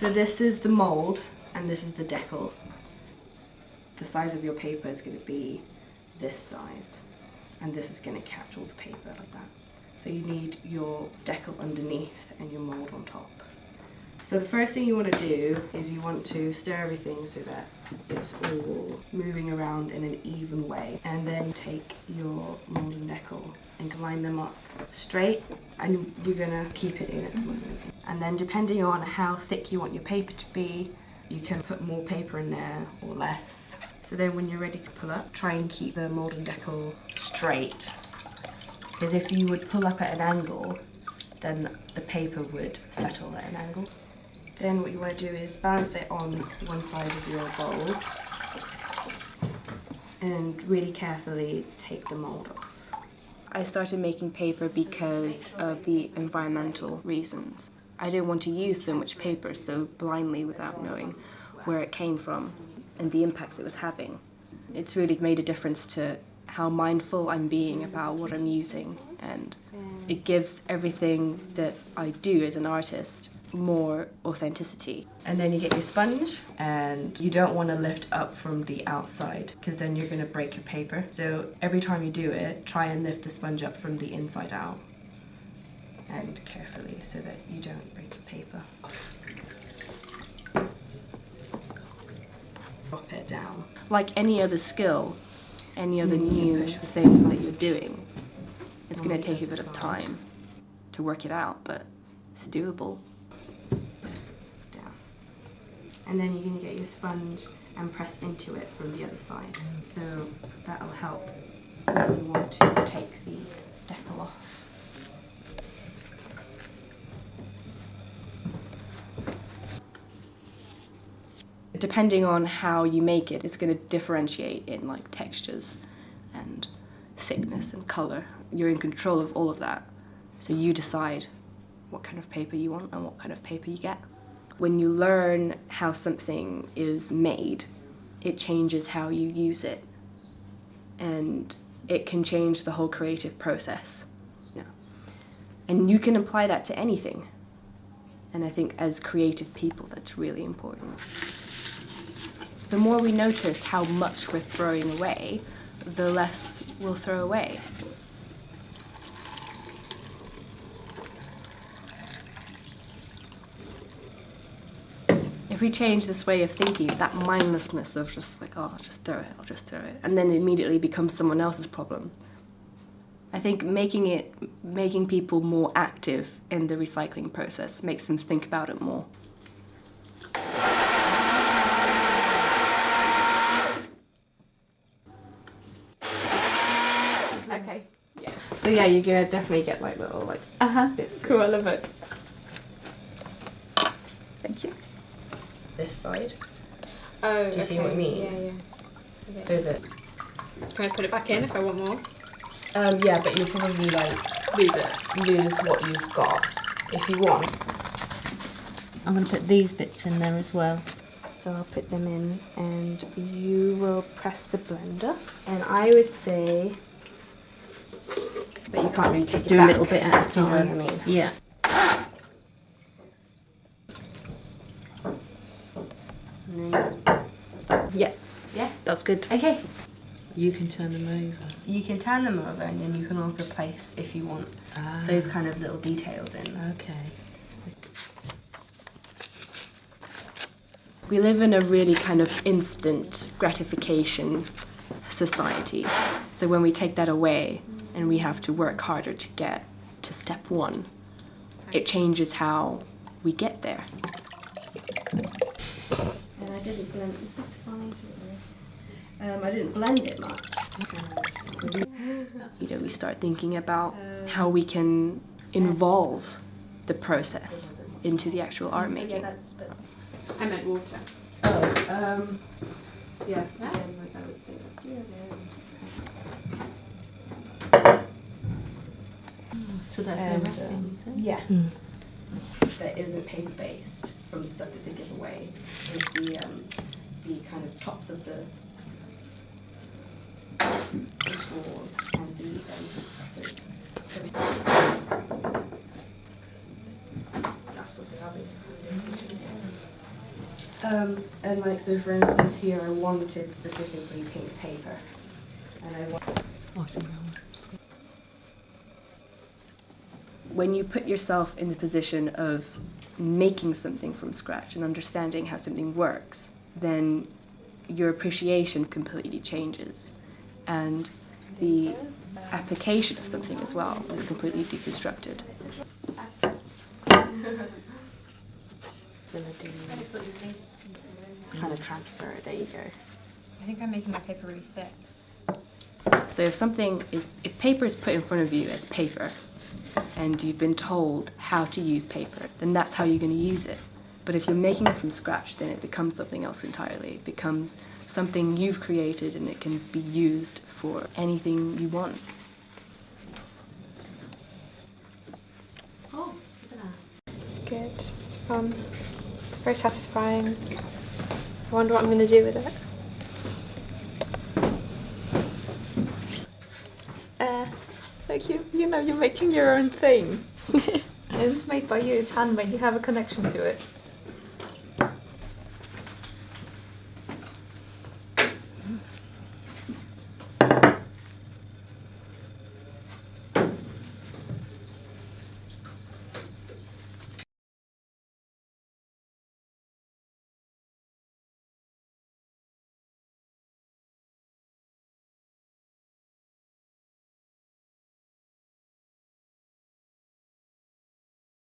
So this is the mould and this is the decal. The size of your paper is going to be this size, and this is going to catch all the paper like that. So you need your decal underneath and your mould on top. So the first thing you want to do is you want to stir everything so that it's all moving around in an even way, and then take your mould and decal and line them up straight, and you're going to keep it in at the moment. And then depending on how thick you want your paper to be, you can put more paper in there or less. So then when you're ready to pull up, try and keep the mould and decal straight, because if you would pull up at an angle, then the paper would settle at an angle. Then what you want to do is balance it on one side of your bowl and really carefully take the mould off. I started making paper because of the environmental reasons. I didn't want to use so much paper so blindly without knowing where it came from and the impacts it was having. It's really made a difference to how mindful I'm being about what I'm using, and it gives everything that I do as an artist more authenticity. And then you get your sponge, and you don't want to lift up from the outside because then you're going to break your paper. So every time you do it, try and lift the sponge up from the inside out, and carefully so that you don't break your paper. Drop it down. Like any other skill, any other new thing that you're doing, it's going to take a bit of time to work it out, but it's doable. Down. And then you're going to get your sponge and press into it from the other side. So that'll help when you want to take the decal off. Depending on how you make it, it's going to differentiate in like textures and thickness and colour. You're in control of all of that, so you decide what kind of paper you want and what kind of paper you get. When you learn how something is made, it changes how you use it, and it can change the whole creative process. Yeah. And you can apply that to anything, and I think as creative people that's really important. The more we notice how much we're throwing away, the less we'll throw away. If we change this way of thinking, that mindlessness of just like, oh, I'll just throw it, and then it immediately becomes someone else's problem. I think making people more active in the recycling process makes them think about it more. Okay, yeah. So yeah, you're gonna definitely get like little like bits. Cool, I love it. Thank you. This side. Oh, Do you see what I mean? Yeah, yeah. Okay. So that. Can I put it back in if I want more? Yeah, but you'll probably like lose what you've got if you want. I'm going to put these bits in there as well. So I'll put them in, and you will press the blender. And I would say, but you can't really Just take do it a back. little bit at a Do you know what I time. mean? Yeah. And then, Yeah. yeah. That's good. Okay. You can turn them over. You can turn them over, and then you can also place, if you want, those kind of little details in. Okay. We live in a really kind of instant gratification society. So when we take that away and we have to work harder to get to step one, it changes how we get there. And I didn't blend it. That's fine. I didn't blend it much. We start thinking about how we can involve the process into the actual art making. I meant water. Oh, yeah. I would say that. So that's their wrapping, is it? Yeah. That isn't paper based from the stuff that they give away. Is the kind of tops of the straws and the wrappers. That's what they are basically. And like, so for instance here I wanted specifically pink paper. And I want... When you put yourself in the position of making something from scratch and understanding how something works, then your appreciation completely changes. And the application of something as well is completely deconstructed. Kind of transfer it, there you go. I think I'm making my paper really thick. So if paper is put in front of you as paper, and you've been told how to use paper, then that's how you're going to use it. But if you're making it from scratch, then it becomes something else entirely. It becomes something you've created and it can be used for anything you want. Oh, look at that. It's good. It's fun. It's very satisfying. I wonder what I'm going to do with it. Like you know, you're making your own thing. And it's made by you. It's handmade. You have a connection to it.